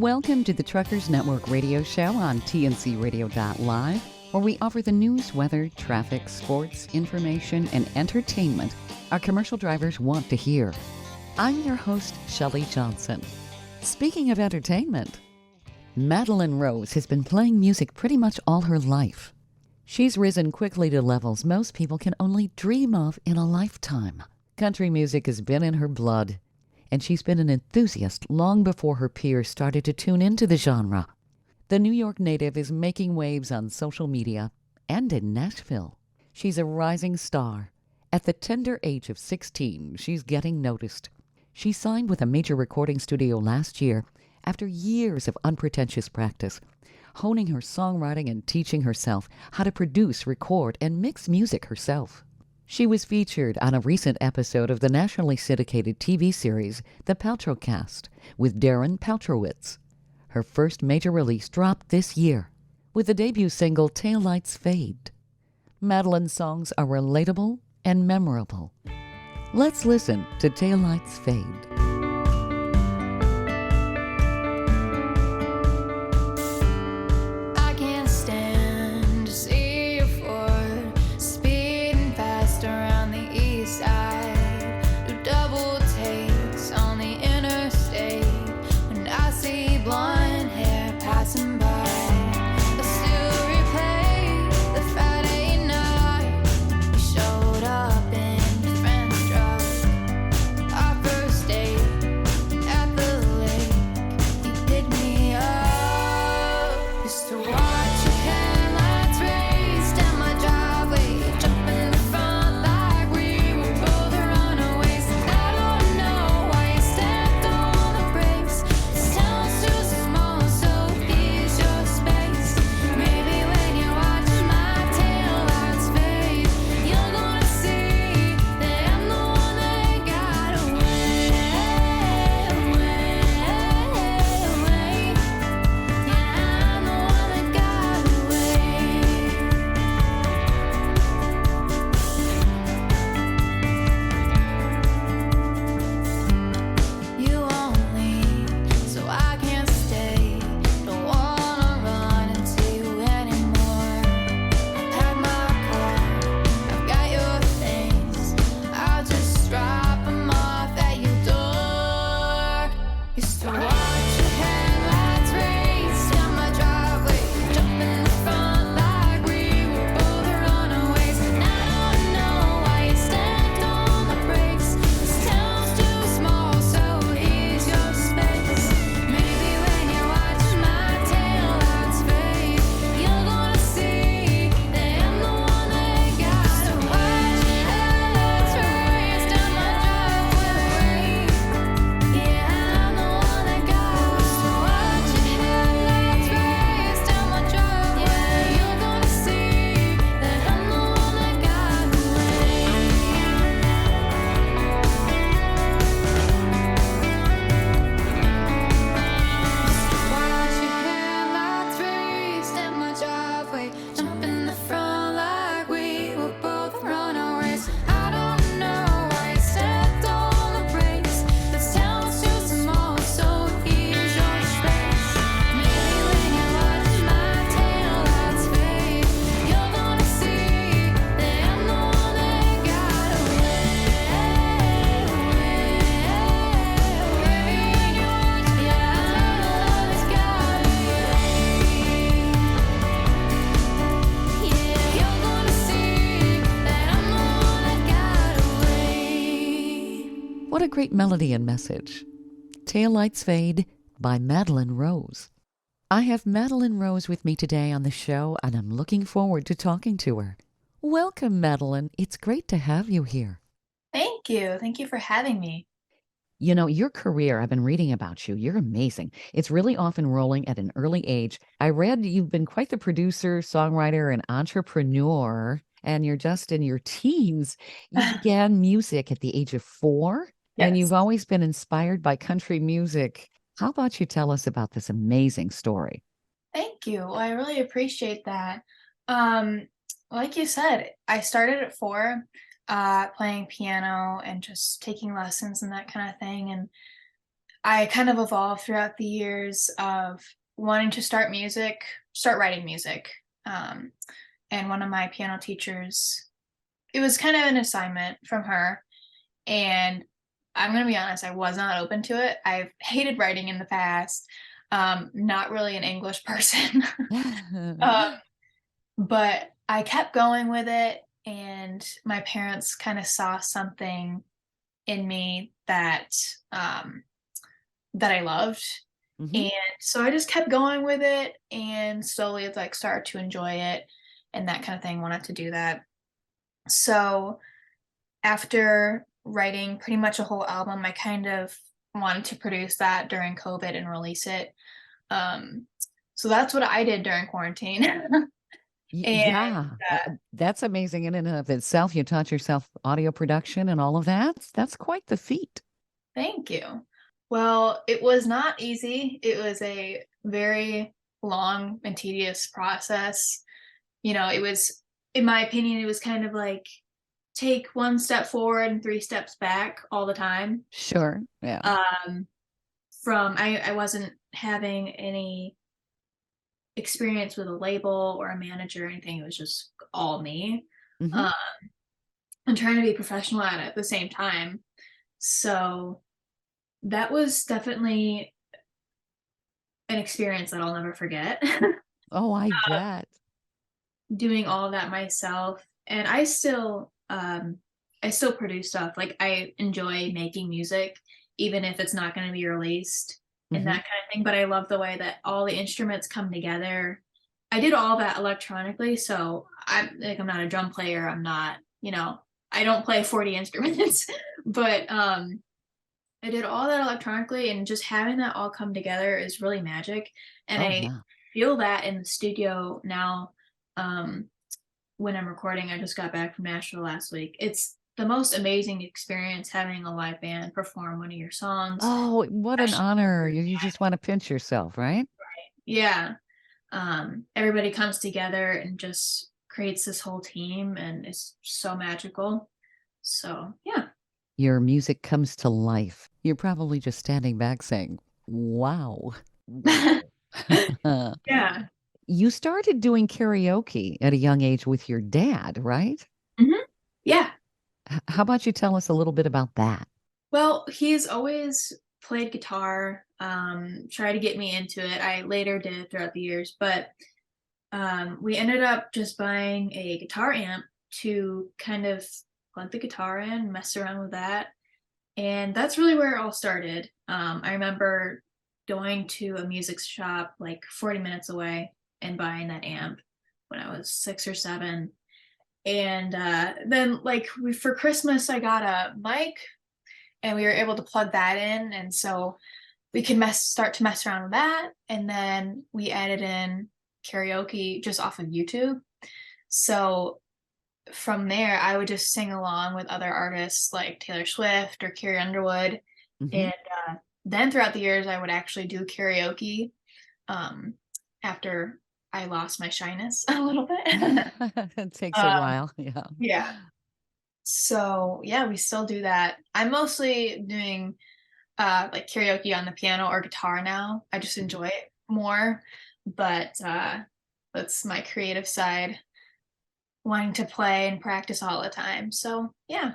Welcome to the Truckers Network radio show on tncradio.live, where we offer the news, weather, traffic, sports, information, and entertainment our commercial drivers want to hear. I'm your host, Shelley Johnson. Speaking of entertainment, Madelyn Rose has been playing music pretty much all her life. She's risen quickly to levels most people can only dream of in a lifetime. Country music has been in her blood, and she's been an enthusiast long before her peers started to tune into the genre. The New York native is making waves on social media and in Nashville. She's a rising star. At the tender age of 16, she's getting noticed. She signed with a major recording studio last year after years of unpretentious practice, honing her songwriting and teaching herself how to produce, record, and mix music herself. She was featured on a recent episode of the nationally syndicated TV series The Paltrowcast with Darren Paltrowitz. Her first major release dropped this year with the debut single Taillights Fade. Madelyn's songs are relatable and memorable. Let's listen to Taillights Fade. What a great melody and message. Taillights Fade by Madelyn Rose. I have Madelyn Rose with me today on the show, and I'm looking forward to talking to her. Welcome, Madelyn. It's great to have you here. Thank you. Thank you for having me. You know, your career, I've been reading about you. You're amazing. It's really off and rolling at an early age. I read you've been quite the producer, songwriter, and entrepreneur, and you're just in your teens. You began music at the age of 4. And you've always been inspired by country music. How about you tell us about this amazing story? Thank you. Well, I really appreciate that. Like you said, I started at 4, playing piano and just taking lessons and that kind of thing. And I kind of evolved throughout the years of wanting to start writing music. Um, and one of my piano teachers, it was kind of an assignment from her. And I'm going to be honest, I was not open to it. I've hated writing in the past. Not really an English person. um, but I kept going with it. And my parents kind of saw something in me um, that I loved. Hmm. And so I just kept going with it and slowly like started to enjoy it and that kind of thing, wanted to do that. So after writing pretty much a whole album, I kind of wanted to produce that during COVID and release it. Um, so that's what I did during quarantine. And Yeah, that's amazing in and of itself. You taught yourself audio production and all of that. That's quite the feat. thank you. Well, it was not easy. It was a very long and tedious process. It was, in my opinion, it was kind of like take one step forward and three steps back all the time. Sure. Yeah. Um, I wasn't having any experience with a label or a manager or anything. It was just all me. Hmm. Um, and trying to be professional at the same time. So that was definitely an experience that I'll never forget. Oh, I bet. Doing all of that myself. And I still produce stuff. Like I enjoy making music, even if it's not going to be released and that Hmm. kind of thing. But I love the way that all the instruments come together. I did all that electronically, so I'm not a drum player. I'm not, I don't play 40 instruments, but I did all that electronically, and just having that all come together is really magic. And Oh, I yeah. feel that in the studio now. Um, when I'm recording, I just got back from Nashville last week. It's the most amazing experience having a live band perform one of your songs. Oh, what an Especially, honor. You just want to pinch yourself, right? yeah. Everybody comes together and just creates this whole team, and it's so magical. So, yeah. Your music comes to life. You're probably just standing back saying, wow, wow. Yeah. You started doing karaoke at a young age with your dad, right? Hmm. Yeah. How about you tell us a little bit about that? Well, he's always played guitar, tried to get me into it. I later did throughout the years, but we ended up just buying a guitar amp to kind of plug the guitar in, mess around with that. And that's really where it all started. I remember going to a music shop like 40 minutes away and buying that amp when I was 6 or 7. And then, like, for Christmas, I got a mic and we were able to plug that in. And so we could start to mess around with that. And then we added in karaoke just off of YouTube. So from there, I would just sing along with other artists like Taylor Swift or Carrie Underwood. Hmm. And then throughout the years, I would actually do karaoke um, after I lost my shyness a little bit. It takes a um, while. Yeah. yeah. So yeah, we still do that. I'm mostly doing like karaoke on the piano or guitar now. I just Mhm. enjoy it more. But that's my creative side, wanting to play and practice all the time. So yeah.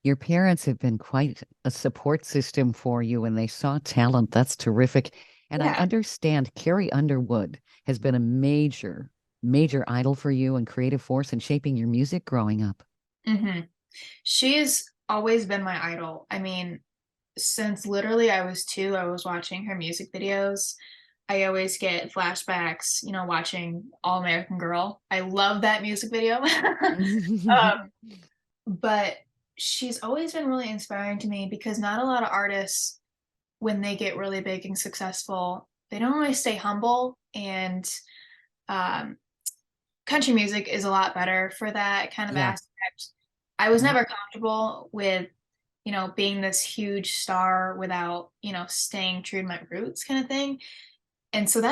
Your parents have been quite a support system for you and they saw talent. That's terrific. And I Yeah. understand Carrie Underwood has been a major, major idol for you and creative force in shaping your music growing up. Hmm. She's always been my idol. I mean, since literally I was 2, I was watching her music videos. I always get flashbacks, watching All American Girl. I love that music video. um, but she's always been really inspiring to me because not a lot of artists, when they get really big and successful, they don't always stay humble. And um, country music is a lot better for that kind of Yeah. aspect. I was Yep. never comfortable with, being this huge star without, staying true to my roots kind of thing. And so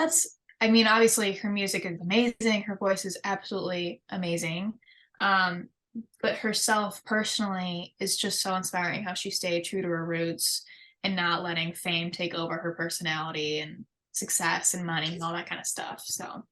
I mean, obviously her music is amazing. Her voice is absolutely amazing. Um, but herself personally is just so inspiring how she stayed true to her roots and not letting fame take over her personality and success and money and all that kind of stuff. So,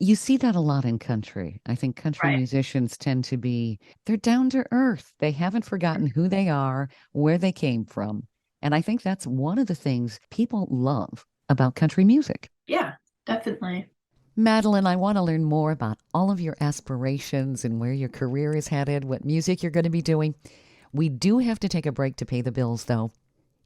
You see that a lot in country. I think country right. musicians tend to be, they're down to earth. They haven't forgotten who they are, where they came from. And I think that's one of the things people love about country music. Yeah, definitely. Madelyn, I want to learn more about all of your aspirations and where your career is headed, what music you're going to be doing. We do have to take a break to pay the bills, though.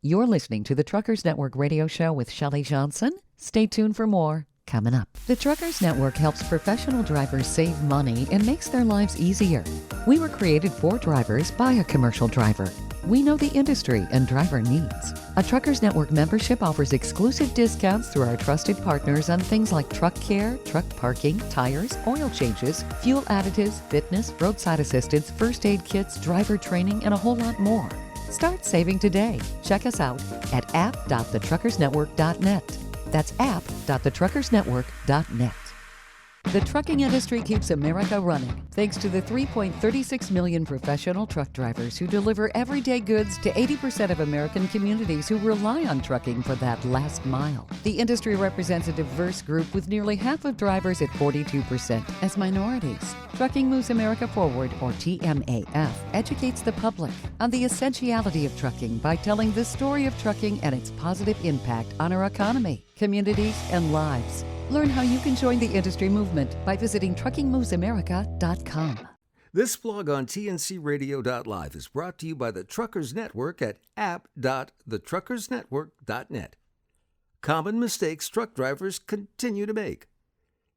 You're listening to the Truckers Network radio show with Shelley Johnson. Stay tuned for more coming up. The Truckers Network helps professional drivers save money and makes their lives easier. We were created for drivers by a commercial driver. We know the industry and driver needs. A Truckers Network membership offers exclusive discounts through our trusted partners on things like truck care, truck parking, tires, oil changes, fuel additives, fitness, roadside assistance, first aid kits, driver training, and a whole lot more. Start saving today. Check us out at app.thetruckersnetwork.net. That's app.thetruckersnetwork.net. The trucking industry keeps America running thanks to the 3.36 million professional truck drivers who deliver everyday goods to 80% of American communities who rely on trucking for that last mile. The industry represents a diverse group with nearly half of drivers at 42% as minorities. Trucking Moves America Forward, or TNRS, educates the public on the essentiality of trucking by telling the story of trucking and its positive impact on our economy, communities, and lives. Learn how you can join the industry movement by visiting truckingmovesamerica.com. This blog on tncradio.live is brought to you by the Truckers Network at app.thetruckersnetwork.net. Common mistakes truck drivers continue to make.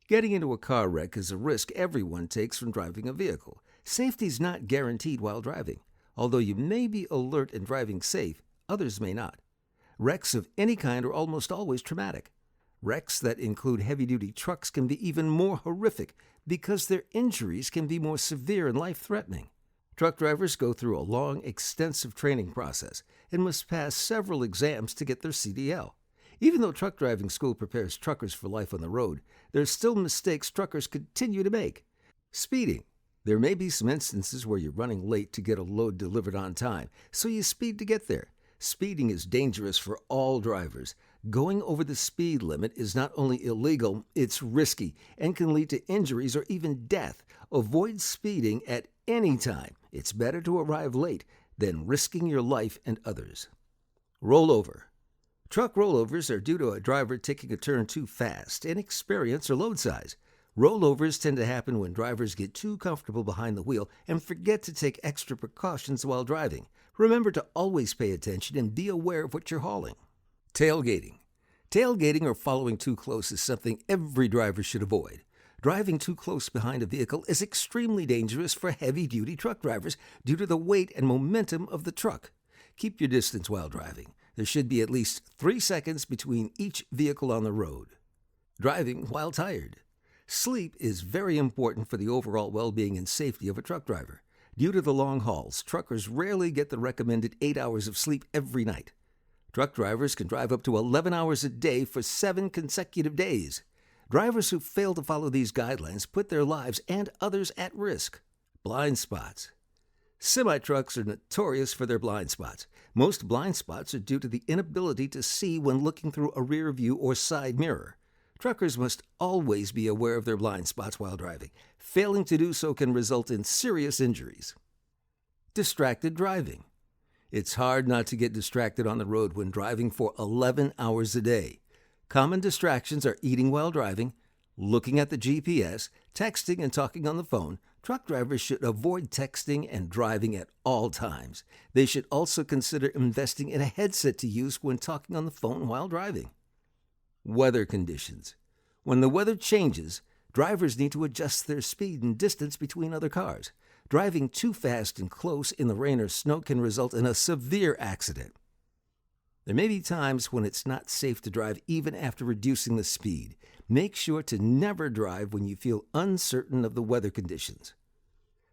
Getting into a car wreck is a risk everyone takes from driving a vehicle. Safety's not guaranteed while driving. Although you may be alert and driving safe, others may not. Wrecks of any kind are almost always traumatic. Wrecks that include heavy-duty trucks can be even more horrific because their injuries can be more severe and life-threatening. Truck drivers go through a long, extensive training process and must pass several exams to get their CDL. Even though truck driving school prepares truckers for life on the road, there are still mistakes truckers continue to make. Speeding. There may be some instances where you're running late to get a load delivered on time, so you speed to get there. Speeding is dangerous for all drivers. Going over the speed limit is not only illegal, it's risky and can lead to injuries or even death. Avoid speeding at any time. It's better to arrive late than risking your life and others. Rollover. Truck rollovers are due to a driver taking a turn too fast, inexperience, or load size. Rollovers tend to happen when drivers get too comfortable behind the wheel and forget to take extra precautions while driving. Remember to always pay attention and be aware of what you're hauling. Tailgating. Tailgating or following too close is something every driver should avoid. Driving too close behind a vehicle is extremely dangerous for heavy-duty truck drivers due to the weight and momentum of the truck. Keep your distance while driving. There should be at least 3 seconds between each vehicle on the road. Driving while tired. Sleep is very important for the overall well-being and safety of a truck driver. Due to the long hauls, truckers rarely get the recommended 8 hours of sleep every night. Truck drivers can drive up to 11 hours a day for 7 consecutive days. Drivers who fail to follow these guidelines put their lives and others at risk. Blind spots. Semi-trucks are notorious for their blind spots. Most blind spots are due to the inability to see when looking through a rear view or side mirror. Truckers must always be aware of their blind spots while driving. Failing to do so can result in serious injuries. Distracted driving. It's hard not to get distracted on the road when driving for 11 hours a day. Common distractions are eating while driving, looking at the GPS, texting and talking on the phone. Truck drivers should avoid texting and driving at all times. They should also consider investing in a headset to use when talking on the phone while driving. Weather conditions. When the weather changes, drivers need to adjust their speed and distance between other cars. Driving too fast and close in the rain or snow can result in a severe accident. There may be times when it's not safe to drive even after reducing the speed. Make sure to never drive when you feel uncertain of the weather conditions.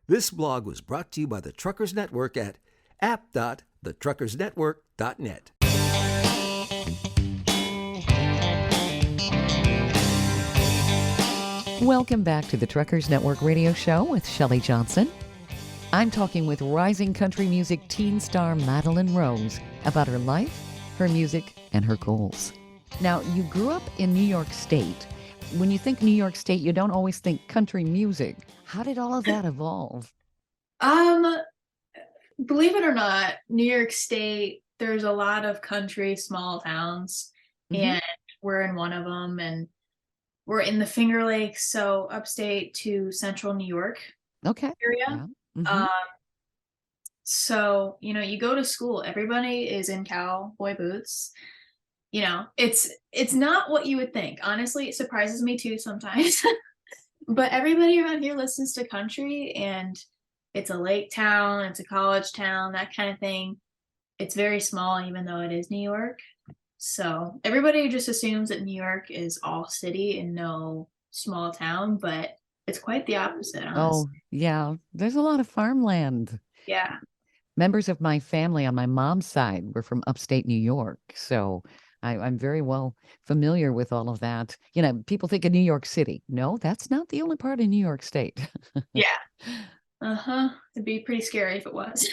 This blog was brought to you by the Truckers Network at app.thetruckersnetwork.net. Welcome back to the Truckers Network radio show with Shelley Johnson. I'm talking with rising country music teen star Madelyn Rose about her life, her music, and her goals. Now, you grew up in New York State. When you think New York State, you don't always think country music. How did all of that evolve? Um, Believe it or not, New York State, there's a lot of country small towns, Hmm. and we're in one of them, and we're in the Finger Lakes, so upstate to central New York Okay. area. Yeah. Hmm. Um, so, you go to school, everybody is in cowboy boots. It's not what you would think. Honestly, it surprises me too sometimes. But everybody around here listens to country, and it's a lake town, it's a college town, that kind of thing. It's very small, even though it is New York. So everybody just assumes that New York is all city and no small town, but it's quite the opposite, Oh, honestly. yeah. There's a lot of farmland. Yeah. Members of my family on my mom's side were from upstate New York. So I'm very well familiar with all of that. People think of New York City. No, that's not the only part of New York State. Yeah. Uh-huh. It'd be pretty scary if it was.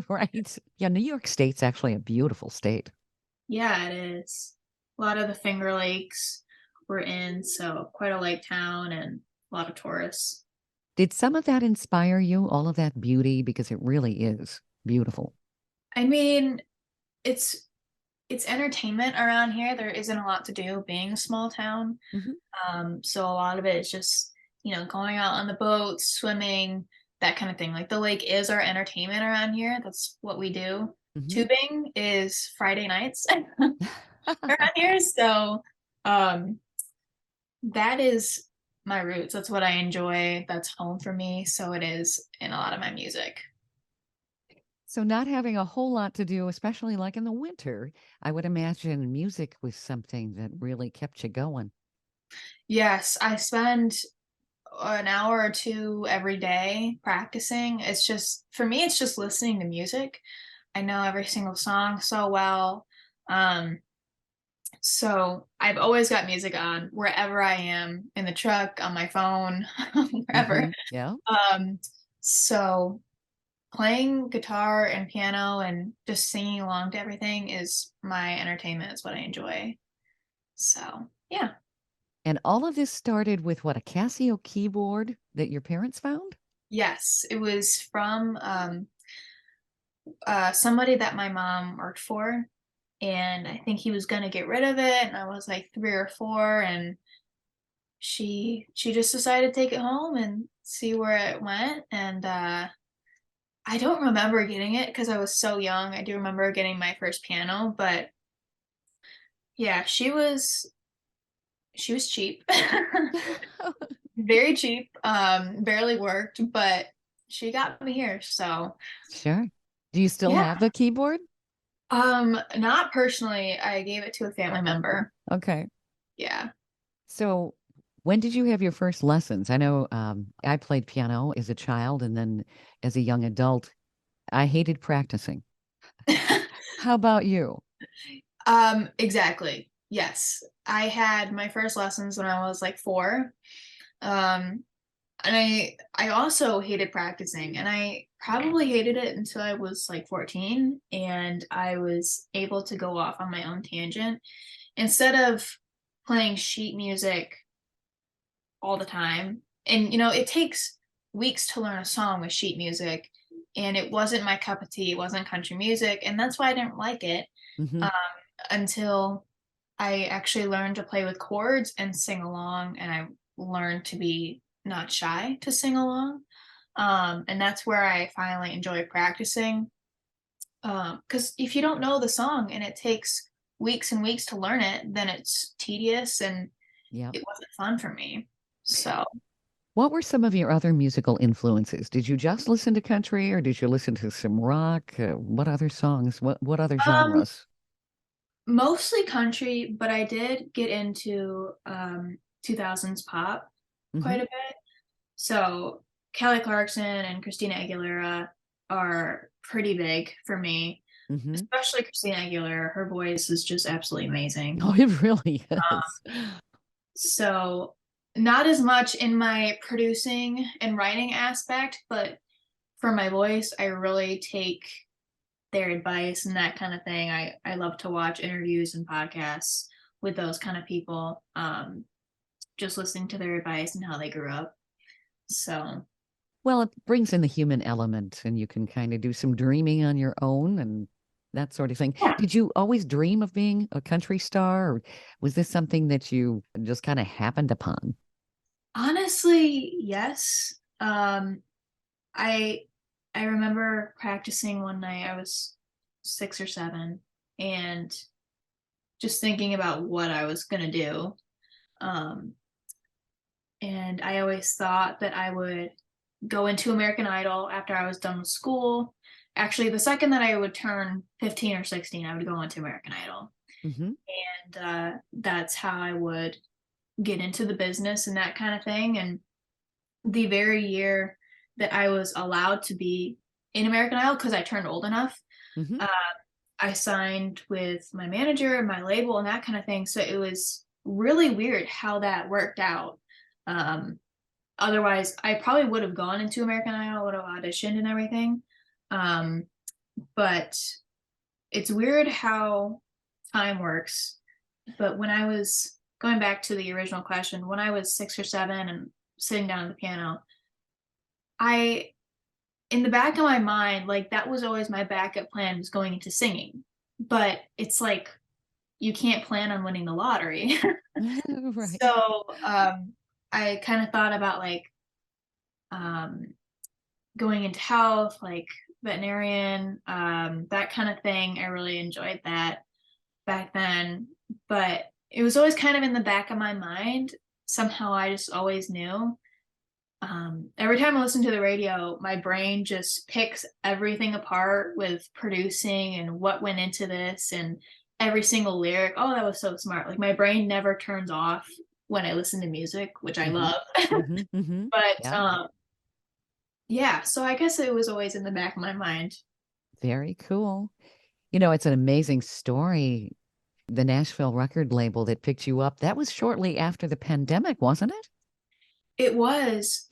Right. Yeah, New York State's actually a beautiful state. Yeah, it is. A lot of the Finger Lakes we're in, so quite a lake town and a lot of tourists. Did some of that inspire you, all of that beauty? Because it really is beautiful. I mean, it's it's entertainment around here. There isn't a lot to do being a small town. Hmm. So a lot of it is just, going out on the boats, swimming, that kind of thing. Like the lake is our entertainment around here. That's what we do. Hmm. Tubing is Friday nights around here. So um that is my roots. That's what I enjoy. That's home for me. So it is in a lot of my music. So not having a whole lot to do, especially like in the winter, I would imagine music was something that really kept you going. Yes, I spend an hour or two every day practicing. It's just, for me, it's just listening to music. I know every single song so well. Um, so I've always got music on wherever I am, in the truck, on my phone, wherever. Yeah. Um, so playing guitar and piano and just singing along to everything is my entertainment. Is what I enjoy. So yeah. And all of this started with what, a Casio keyboard that your parents found? Yes, it was from somebody that my mom worked for, and I think he was gonna get rid of it, and I was like 3 or 4, and she just decided to take it home and see where it went, and I don't remember getting it because I was so young. I do remember getting my first piano, but yeah, she was cheap. Very cheap, barely worked, but she got me here, so Sure. Do you still yeah. have the keyboard? Not personally. I gave it to a family member. Okay. Yeah. So when did you have your first lessons? I know I played piano as a child, and then as a young adult, I hated practicing. How about you? Exactly. Yes. I had my first lessons when I was like 4. Um, and I also hated practicing, and I probably hated it until I was like 14, and I was able to go off on my own tangent instead of playing sheet music all the time. And it takes weeks to learn a song with sheet music, and it wasn't my cup of tea. It wasn't country music, and that's why I didn't like it. Hmm. Um, until I actually learned to play with chords and sing along, and I learned to be not shy to sing along. And that's where I finally enjoy practicing. Because if you don't know the song and it takes weeks and weeks to learn it, then it's tedious and Yeah. it wasn't fun for me. So, What were some of your other musical influences? Did you just listen to country, or did you listen to some rock? What other songs? What other um, genres? mostly country, but I did get into 2000s pop Hmm. quite a bit. So Kelly Clarkson and Christina Aguilera are pretty big for me, Hmm. especially Christina Aguilera. Her voice is just absolutely amazing. Oh, it really is. So not as much in my producing and writing aspect, but for my voice, I really take their advice and that kind of thing. I love to watch interviews and podcasts with those kind of people. Just listening to their advice and how they grew up. So Well, it brings in the human element, and you can kind of do some dreaming on your own and that sort of thing. yeah. Did you always dream of being a country star, or was this something that you just kind of happened upon? Honestly, yes. I I remember practicing one night. I was 6 or 7, and just thinking about what I was gonna do. Um, and I always thought that I would go into American Idol after I was done with school. Actually, the second that I would turn 15 or 16, I would go into American Idol. Hmm. And that's how I would get into the business and that kind of thing. And the very year that I was allowed to be in American Idol, because I turned old enough, Hmm. uh, I signed with my manager and my label and that kind of thing. So it was really weird how that worked out. Um, Otherwise, I probably would have gone into American Idol, would have auditioned and everything. Um, but it's weird how time works. But when I was going back to the original question, when I was 6 or 7 and sitting down at the piano, I, in the back of my mind, like that was always my backup plan, was going into singing. But it's like you can't plan on winning the lottery. Right. So I kind of thought about like um, going into health, like veterinarian, that kind of thing. I really enjoyed that back then, but it was always kind of in the back of my mind. Somehow I just always knew. Every time I listen to the radio, my brain just picks everything apart with producing and what went into this and every single lyric. Oh, that was so smart. Like my brain never turns off when I listen to music, which I Hmm. love. Hmm. Hmm. But Yeah. yeah, so I guess it was always in the back of my mind. Very cool. It's an amazing story. The Nashville record label that picked you up, that was shortly after the pandemic, wasn't it? It was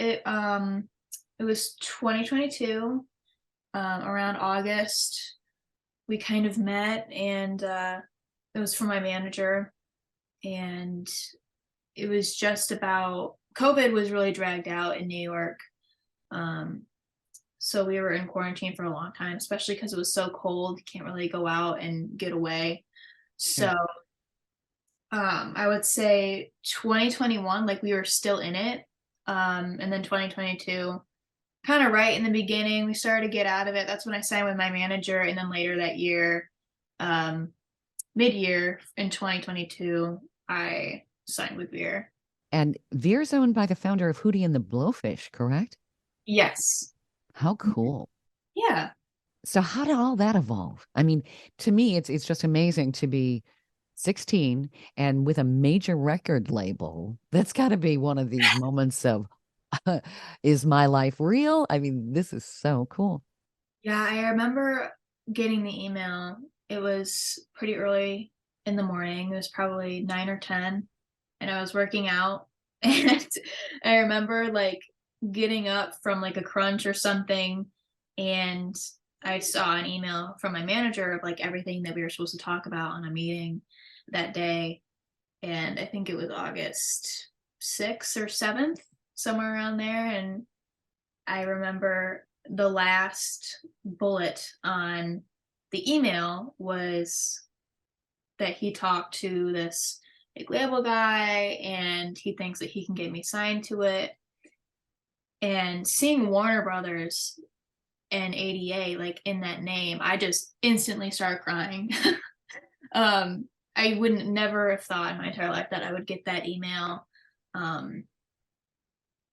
2022, around August. We kind of met, and it was for my manager, and it was just about COVID was really dragged out in New York. Um, so we were in quarantine for a long time, especially because it was so cold. You can't really go out and get away. So Sure. I would say 2021, like we were still in it. And then 2022, kind of right in the beginning, we started to get out of it. That's when I signed with my manager. And then later that year, um, mid-year in 2022, I signed with Veer. And Veer's owned by the founder of Hootie and the Blowfish, correct? Yes. How cool. Yeah. So how did all that evolve? I mean, to me, it's just amazing to be 16 and with a major record label. That's got to be one of these moments of, is my life real? I mean, this is so cool. Yeah, I remember getting the email. It was pretty early in the morning. It was probably 9 or 10, and I was working out. And I remember like getting up from like a crunch or something, and I saw an email from my manager of like everything that we were supposed to talk about on a meeting that day. And I think it was August 6th or 7th, somewhere around there. And I remember the last bullet on the email was that he talked to this big label guy and he thinks that he can get me signed to it. And seeing Warner Brothers and ADA like in that name, I just instantly started crying. um, I wouldn't never have thought in my entire life that I would get that email. Um,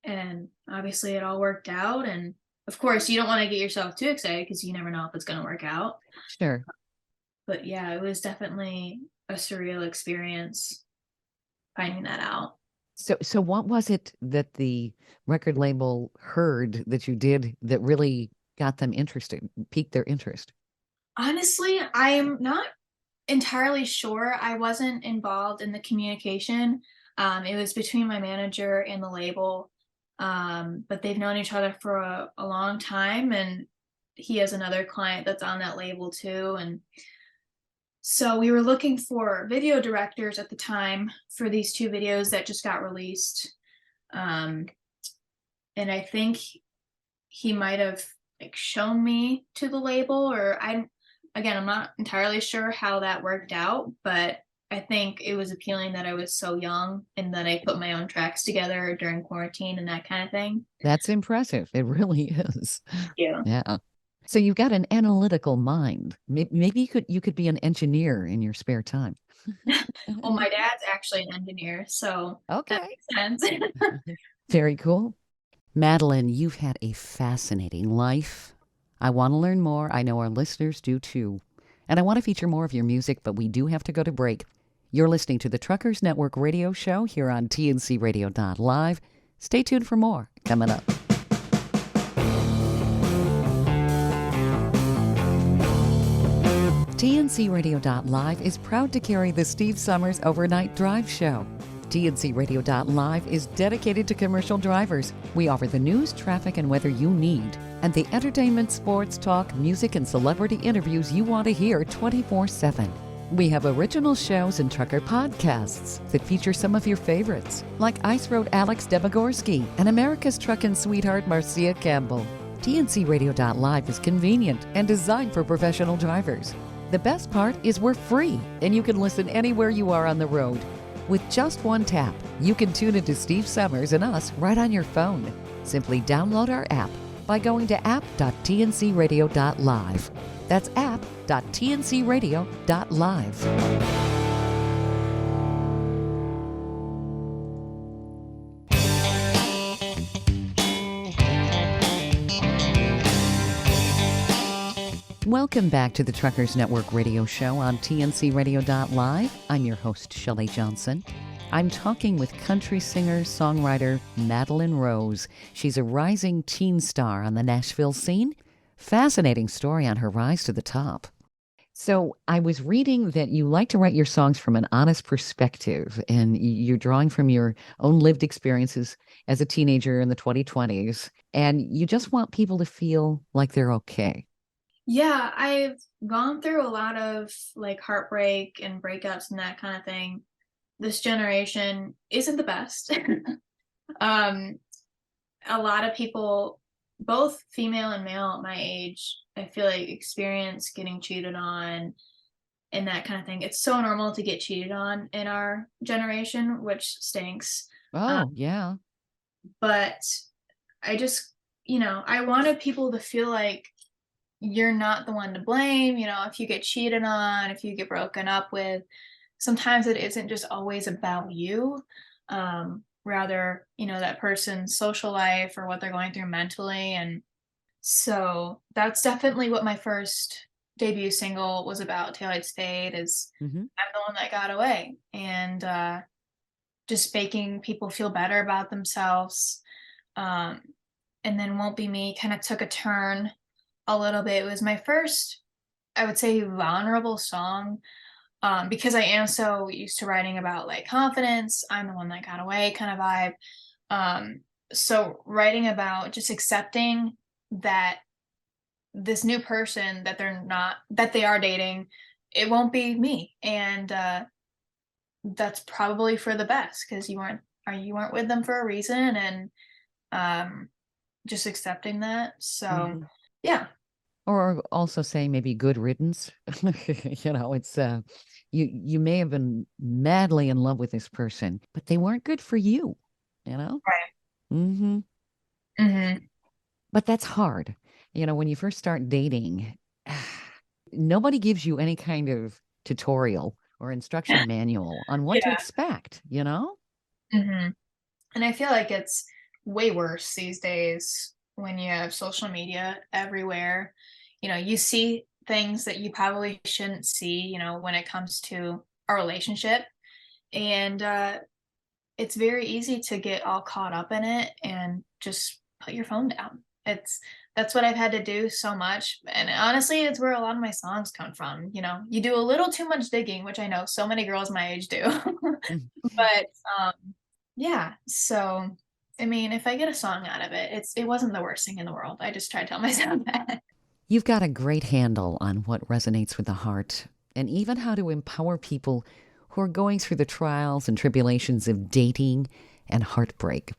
and obviously it all worked out. And of course, you don't want to get yourself too excited because you never know if it's going to work out. Sure. But yeah, it was definitely a surreal experience finding that out. So what was it that the record label heard that you did that really got them interested, piqued their interest? Honestly, I'm not entirely sure. I wasn't involved in the communication. It was between my manager and the label. But they've known each other for a long time, and he has another client that's on that label too. And so we were looking for video directors at the time for these 2 videos that just got released. And I think he might have like shown me to the label, or I'm not entirely sure how that worked out, but I think it was appealing that I was so young and that I put my own tracks together during quarantine and that kind of thing. That's impressive. It really is. Yeah. Yeah. So you've got an analytical mind. Maybe you could be an engineer in your spare time. Well, my dad's actually an engineer, so that Okay. makes sense. Very cool. Madelyn, you've had a fascinating life. I want to learn more. I know our listeners do too. And I want to feature more of your music, but we do have to go to break. You're listening to the Truckers Network radio show here on tncradio.live. Stay tuned for more coming up. TNCradio.live is proud to carry the Steve Summers Overnight Drive Show. TNCradio.live is dedicated to commercial drivers. We offer the news, traffic, and weather you need, and the entertainment, sports, talk, music, and celebrity interviews you want to hear 24/7. We have original shows and trucker podcasts that feature some of your favorites, like Ice Road Alex Debogorski and America's Truckin' Sweetheart Marcia Campbell. TNCradio.live is convenient and designed for professional drivers. The best part is we're free, and you can listen anywhere you are on the road. With just one tap, you can tune into Steve Summers and us right on your phone. Simply download our app by going to app.tncradio.live. That's app.tncradio.live. Welcome back to the Truckers Network radio show on tncradio.live. I'm your host, Shelley Johnson. I'm talking with country singer, songwriter Madelyn Rose. She's a rising teen star on the Nashville scene. Fascinating story on her rise to the top. So I was reading that you like to write your songs from an honest perspective, and you're drawing from your own lived experiences as a teenager in the 2020s, and you just want people to feel like they're okay. Yeah, I've gone through a lot of like heartbreak and breakups and that kind of thing. This generation isn't the best. A lot of people, both female and male at my age, I feel like experience getting cheated on and that kind of thing. It's so normal to get cheated on in our generation, which stinks. Oh, yeah. But I just, I wanted people to feel like you're not the one to blame. If you get cheated on, if you get broken up with, sometimes it isn't just always about you. Rather, that person's social life or what they're going through mentally. And so that's definitely what my first debut single was about. Taillights Fade is I'm the one that got away, and just making people feel better about themselves. And then Won't Be Me kind of took a turn a little bit. It was my first, I would say, vulnerable song, because I am so used to writing about like confidence, I'm the one that got away kind of vibe. So writing about just accepting that this new person that they are dating, it won't be me, and that's probably for the best, because you weren't with them for a reason, and just accepting that. So yeah. Or also saying maybe good riddance. It's you may have been madly in love with this person, but they weren't good for you, Right. But that's hard. When you first start dating, nobody gives you any kind of tutorial or instruction manual on what to expect, And I feel like it's way worse these days when you have social media everywhere. You see things that you probably shouldn't see, when it comes to a relationship. And it's very easy to get all caught up in it and just put your phone down. That's what I've had to do so much. And honestly, it's where a lot of my songs come from. You do a little too much digging, which I know so many girls my age do. But yeah, so I mean, if I get a song out of it, it wasn't the worst thing in the world. I just try to tell myself that. You've got a great handle on what resonates with the heart and even how to empower people who are going through the trials and tribulations of dating and heartbreak.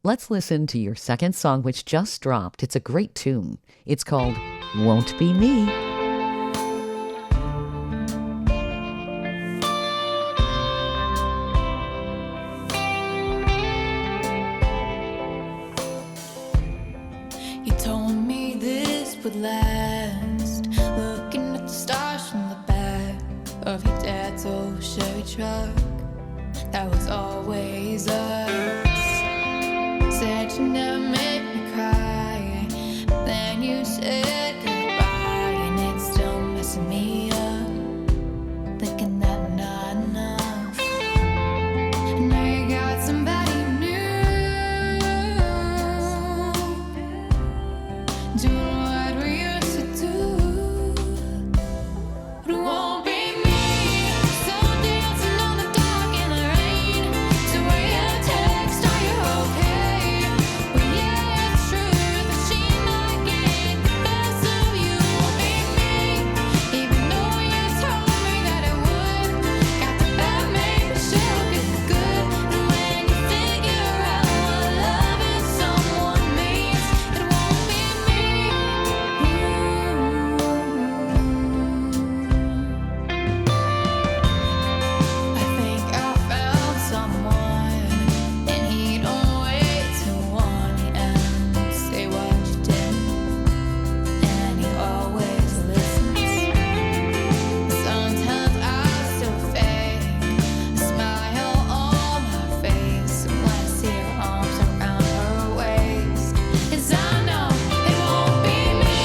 Let's listen to your second song, which just dropped. It's a great tune. It's called Won't Be Me. You told me this would last, looking at the stars from the back of your dad's old Chevy truck. That was always us. Said you never made me cry, but then you said goodbye, and it's still messing me up, thinking that I'm not enough. And now you got somebody new, doing what we used to do. But it won't be me. So dancing on the dock in the rain, to where you text, are you okay? Well, yeah, it's true that she might get the best of you. Won't be me, even though you told me that it would. Got the bad make me shook, it's good. And when you figure out what loving someone means, it won't be me. I think I found someone, and he don't wait to warn you and say what you did, and he always listens. Sometimes I still fake a smile on my face when I see her arms around her waist. 'Cause I know it won't be me.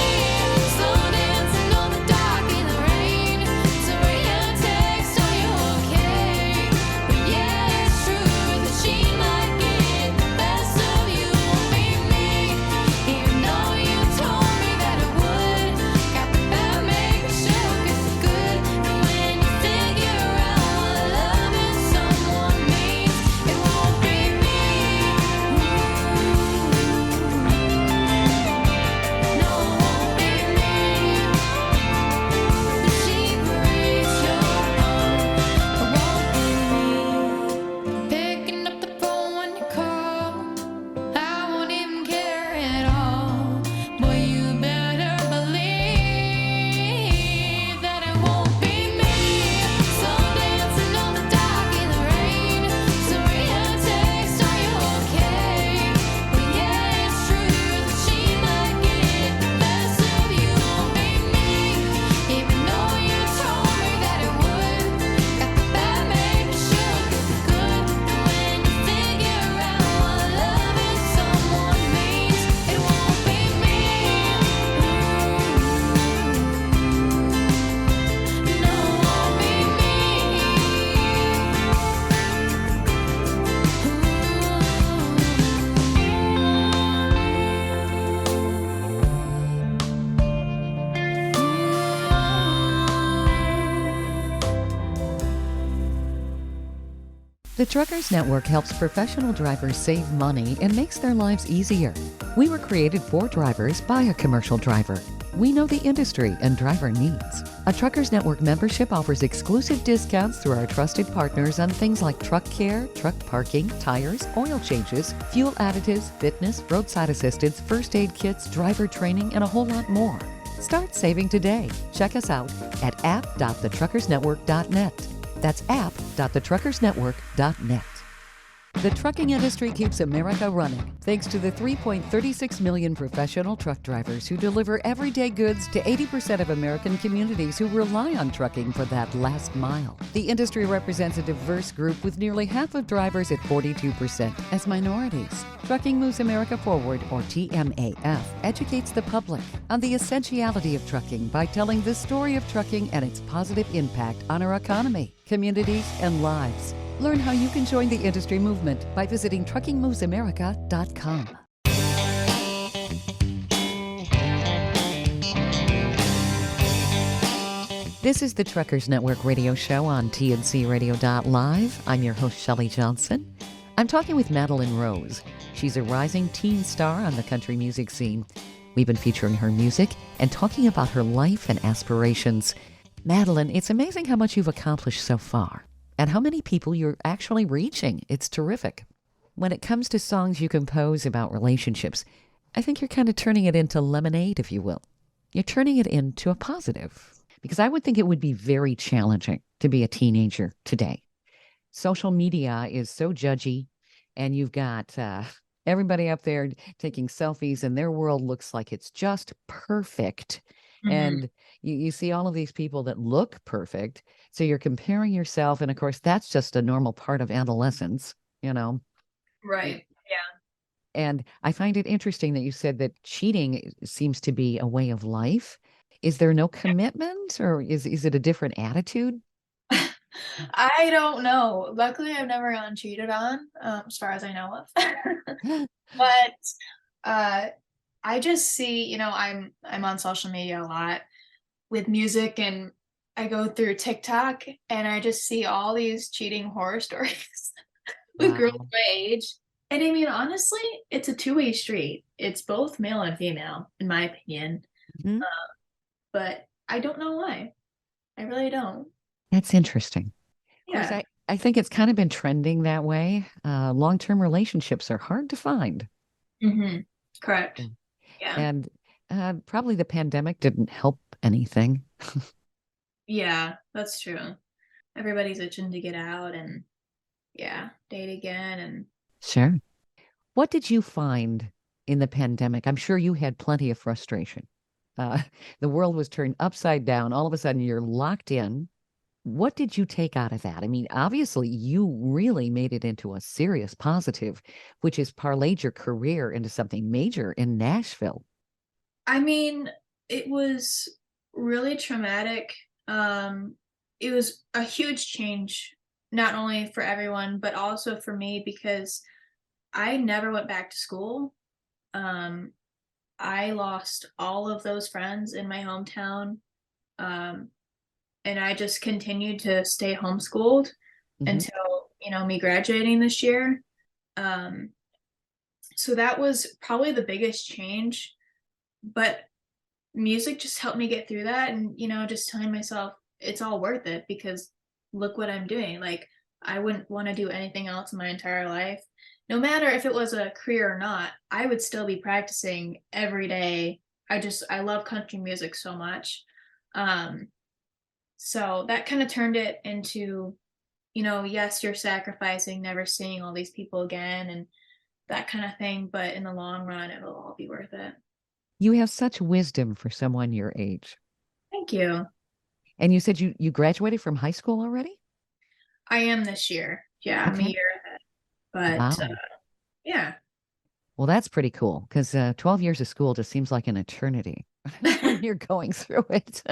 Slow dancing on the dock in the rain, so where you text, are you okay? But yeah, it's true that she might get the best of you. Won't be me, even though you told me that it would. Got the bad make me shook, it's good. And when you figure out what loving someone means, it won't be me. No, it won't be me. But she breaks your heart. It won't be me. Picking up the phone when you call, I won't even care at all. Boy, you better believe that it won't be me. So dancing on the dock in the rain, so where you text, are you okay? But yeah, it's true that she might get the best of you. Won't be me, even though you told me that it would. Got the bad make me shook, it's good. And when you figure out what loving someone means, it won't be me. No, it won't be The Truckers Network helps professional drivers save money and makes their lives easier. We were created for drivers by a commercial driver. We know the industry and driver needs. A Truckers Network membership offers exclusive discounts through our trusted partners on things like truck care, truck parking, tires, oil changes, fuel additives, fitness, roadside assistance, first aid kits, driver training, and a whole lot more. Start saving today. Check us out at app.thetruckersnetwork.net. That's app.thetruckersnetwork.net. The trucking industry keeps America running thanks to the 3.36 million professional truck drivers who deliver everyday goods to 80% of American communities who rely on trucking for that last mile. The industry represents a diverse group with nearly half of drivers at 42% as minorities. Trucking Moves America Forward, or TNRS, educates the public on the essentiality of trucking by telling the story of trucking and its positive impact on our economy, communities, and lives. Learn how you can join the industry movement by visiting truckingmovesamerica.com. This is the Truckers Network radio show on TNCRadio.live. I'm your host, Shelley Johnson. I'm talking with Madelyn Rose. She's a rising teen star on the country music scene. We've been featuring her music and talking about her life and aspirations. Madelyn, it's amazing how much you've accomplished so far and how many people you're actually reaching. It's terrific. When it comes to songs you compose about relationships, I think you're kind of turning it into lemonade, if you will. You're turning it into a positive. Because I would think it would be very challenging to be a teenager today. Social media is so judgy, and you've got everybody up there taking selfies, and their world looks like it's just perfect. Mhm. And you see all of these people that look perfect. So you're comparing yourself. And of course, that's just a normal part of adolescence, you know. Right. Yeah. And I find it interesting that you said that cheating seems to be a way of life. Is there no commitment, or is it a different attitude? I don't know. Luckily, I've never gotten cheated on, as far as I know of. But I just see, I'm on social media a lot with music, and I go through TikTok and I just see all these cheating horror stories with girls Wow. my age. And I mean, honestly, it's a two-way street. It's both male and female, in my opinion. Mhm. But I don't know why. I really don't. That's interesting. Of course, Yeah. I think it's kind of been trending that way. Long-term relationships are hard to find. Hmm. Correct. Yeah. Yeah. And probably the pandemic didn't help anything. Yeah, that's true. Everybody's itching to get out and yeah, date again and Sure. What did you find in the pandemic? I'm sure you had plenty of frustration. Uh, the world was turned upside down. All of a sudden, you're locked in. What did you take out of that? I mean, obviously, you really made it into a serious positive, which has parlayed your career into something major in Nashville. I mean, it was really traumatic. It was a huge change, not only for everyone, but also for me because I never went back to school. Um, I lost all of those friends in my hometown. Um, and I just continued to stay homeschooled Hmm. until, me graduating this year. Um, so that was probably the biggest change, but music just helped me get through that and, just telling myself it's all worth it because look what I'm doing. Like I wouldn't want to do anything else in my entire life. No matter if it was a career or not, I would still be practicing every day. I love country music so much. Um, so that kind of turned it into, yes, you're sacrificing never seeing all these people again and that kind of thing, but in the long run, it'll all be worth it. You have such wisdom for someone your age. Thank you. And you said you graduated from high school already? I am this year. Yeah, I'm a Okay. year ahead. But Wow. yeah. Well, that's pretty cool because 12 years of school just seems like an eternity when you're going through it.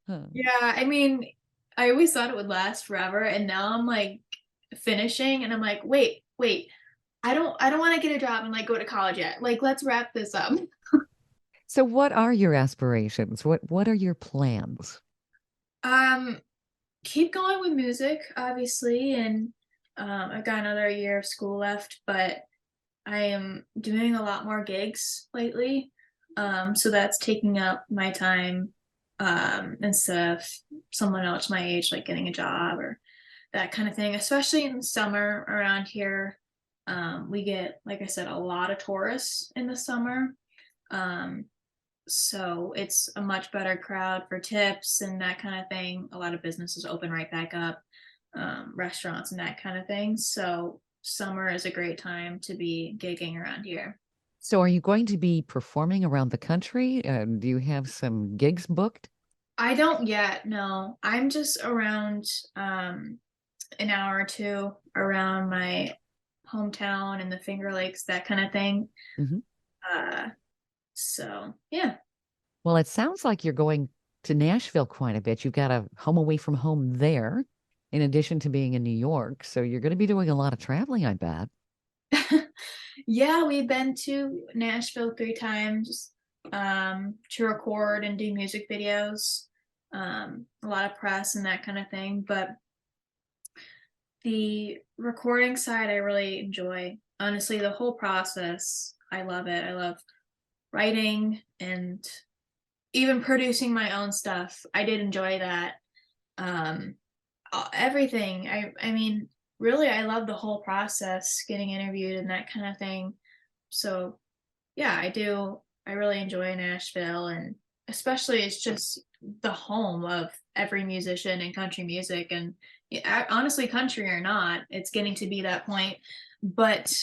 Huh. Yeah, I mean, I always thought it would last forever, and now I'm like finishing and I'm like, wait. I don't want to get a job and like go to college yet. Like let's wrap this up. So what are your aspirations? What are your plans? Um keep going with music, obviously, and I've got another year of school left, but I am doing a lot more gigs lately. So that's taking up my time instead of someone else my age, like getting a job or that kind of thing, especially in the summer around here. We get, like I said, a lot of tourists in the summer. Um, so it's a much better crowd for tips and that kind of thing. A lot of businesses open right back up, restaurants and that kind of thing. So summer is a great time to be gigging around here. So are you going to be performing around the country? Do you have some gigs booked? I don't yet, no. I'm just around an hour or two around my hometown and the Finger Lakes, that kind of thing. Hmm. Uh, so yeah. Well, it sounds like you're going to Nashville quite a bit. You've got a home away from home there, in addition to being in New York. So you're going to be doing a lot of traveling, I bet. Yeah, we've been to Nashville 3 times to record and do music videos, a lot of press and that kind of thing. But the recording side, I really enjoy. Honestly, the whole process, I love it. I love writing and even producing my own stuff. I did enjoy that. Um, everything. I mean, really, I love the whole process, getting interviewed and that kind of thing. So yeah, I do. I really enjoy Nashville, and especially it's just the home of every musician in country music. And yeah, honestly, country or not, it's getting to be that point. But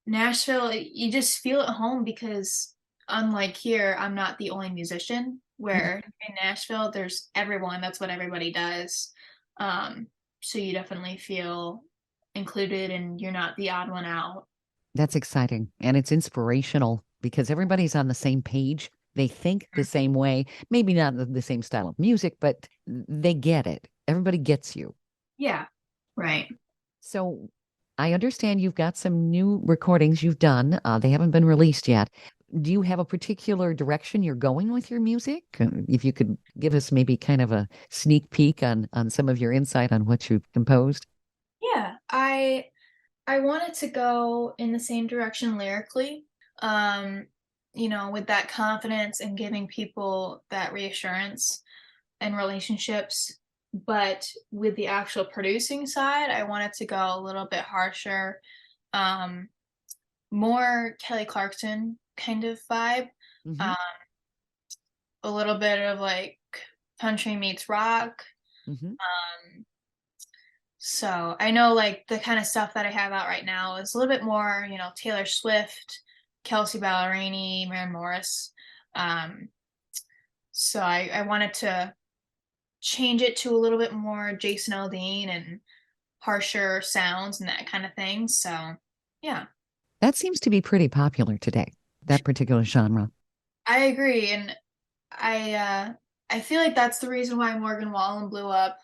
Nashville, you just feel at home because unlike here, I'm not the only musician. Where in Nashville, there's everyone. That's what everybody does. Um, so you definitely feel included, and you're not the odd one out. That's exciting. And it's inspirational because everybody's on the same page. They think the same way, maybe not the same style of music, but they get it. Everybody gets you. Yeah, right. So I understand you've got some new recordings you've done. They haven't been released yet. Do you have a particular direction you're going with your music? If you could give us maybe kind of a sneak peek on some of your insight on what you've composed. Yeah, I wanted to go in the same direction lyrically. Um, with that confidence and giving people that reassurance and relationships. But with the actual producing side, I wanted to go a little bit harsher, um, more Kelly Clarkson kind of vibe. Hmm. Um, a little bit of like country meets rock. Hmm. Um, So I know like the kind of stuff that I have out right now is a little bit more, Taylor Swift, Kelsey Ballerini, Maren Morris. Um, so I wanted to change it to a little bit more Jason Aldean and harsher sounds and that kind of thing. So yeah, That seems to be pretty popular today, that particular genre. I agree. And I feel like that's the reason why Morgan Wallen blew up.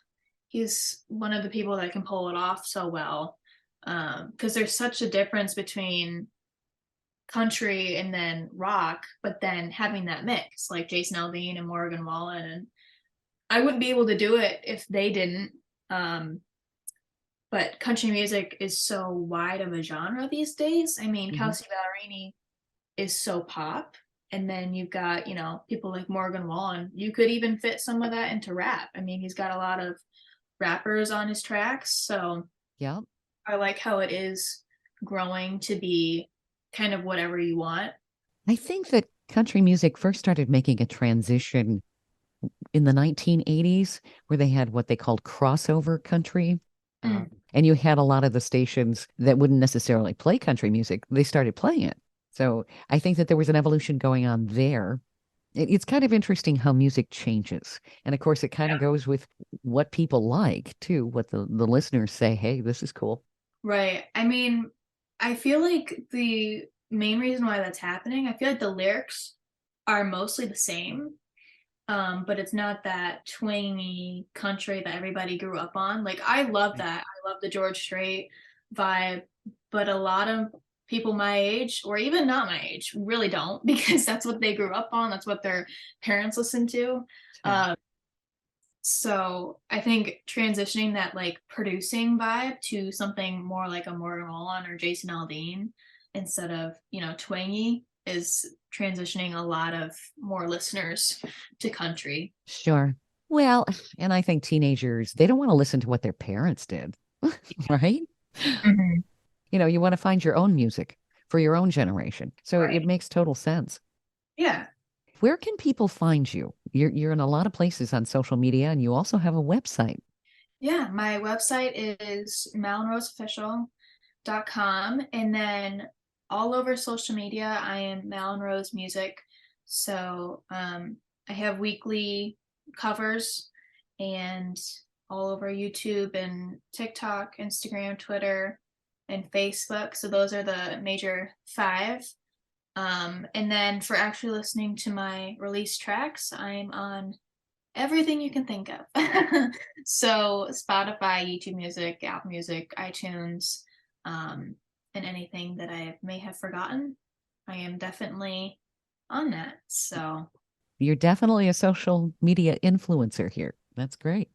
He's one of the people that can pull it off so well. Because there's such a difference between country and then rock, but then having that mix like Jason Aldean and Morgan Wallen, and I wouldn't be able to do it if they didn't. Um, but country music is so wide of a genre these days. I mean, Hmm. Kelsey Ballerini is so pop, and then you've got people like Morgan Wallen. You could even fit some of that into rap. I mean, he's got a lot of rappers on his tracks, so Yeah. I like how it is growing to be kind of whatever you want. I think that country music first started making a transition in the 1980s where they had what they called crossover country. Mm, And you had a lot of the stations that wouldn't necessarily play country music. They started playing it. So I think that there was an evolution going on there. It's kind of interesting how music changes. And of course, it kind of yeah. goes with what people like too, what the listeners say, hey, this is cool. Right. I mean, I feel like the main reason why that's happening, I feel like the lyrics are mostly the same. But it's not that twangy country that everybody grew up on. Like I love that. I love the George Strait vibe, but a lot of people my age, or even not my age, really don't because that's what they grew up on. That's what their parents listened to. Sure. So I think transitioning that like producing vibe to something more like a Morgan Wallen or Jason Aldean instead of, twangy is transitioning a lot of more listeners to country. Sure. Well, and I think teenagers, they don't want to listen to what their parents did, right? Mhm. You want to find your own music for your own generation. So it Right. makes total sense. Yeah. Where can people find you? You're in a lot of places on social media and you also have a website. Yeah. My website is malonroseofficial.com. And then all over social media, I am Malon Rose Music. So I have weekly covers and all over YouTube and TikTok, Instagram, Twitter, and Facebook. So those are the major five. And then for actually listening to my release tracks, I'm on everything you can think of. So Spotify, YouTube Music, Apple Music, iTunes, um, and anything that I may have forgotten. I am definitely on that. So You're definitely a social media influencer here. That's great.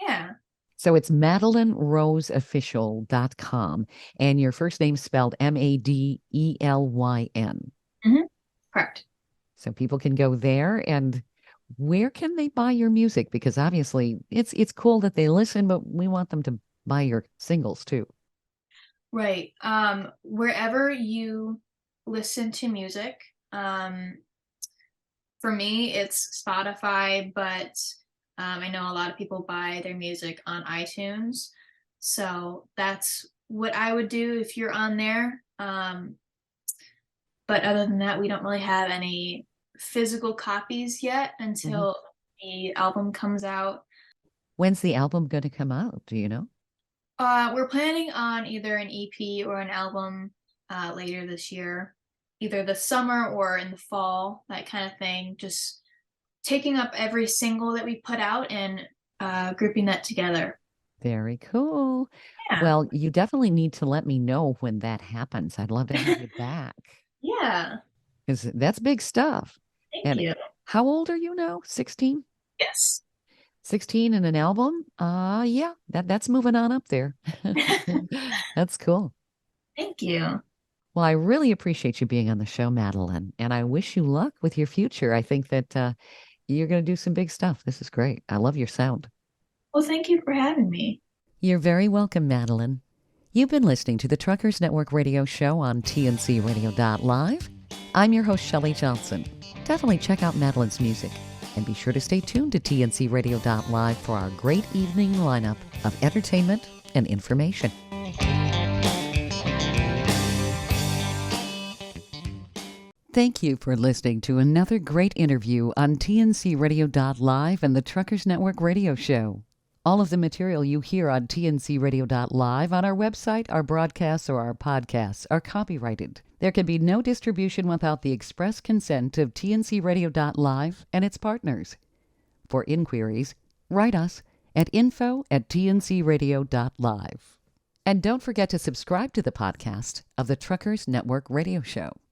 yeah. So it's MadelynRoseOfficial.com and your first name spelled Madelyn. Mhm. Correct. So people can go there. And where can they buy your music? Because obviously it's cool that they listen, but we want them to buy your singles too. Right. Wherever you listen to music, for me, it's Spotify, but I know a lot of people buy their music on iTunes. So that's what I would do if you're on there. But other than that, we don't really have any physical copies yet until the album comes out. When's the album going to come out? Do you know? We're planning on either an EP or an album later this year, either the summer or in the fall, that kind of thing. Just taking up every single that we put out and grouping that together. Very cool. Yeah. Well, you definitely need to let me know when that happens. I'd love to have you back Yeah. because that's big stuff. Thank And you. how old are you now? 16? Yes. 16 and an album? Yeah, that's moving on up there. That's cool. Thank you. Well, I really appreciate you being on the show, Madelyn, and I wish you luck with your future. I think that you're going to do some big stuff. This is great. I love your sound. Well, thank you for having me. You're very welcome, Madelyn. You've been listening to the Truckers Network radio show on tncradio.live. I'm your host, Shelley Johnson. Definitely check out Madelyn's music. And be sure to stay tuned to tncradio.live for our great evening lineup of entertainment and information. Thank you for listening to another great interview on tncradio.live and the Truckers Network radio show. All of the material you hear on tncradio.live on our website, our broadcasts, or our podcasts are copyrighted. There can be no distribution without the express consent of tncradio.live and its partners. For inquiries, write us at info@tncradio.live. And don't forget to subscribe to the podcast of the Truckers Network radio show.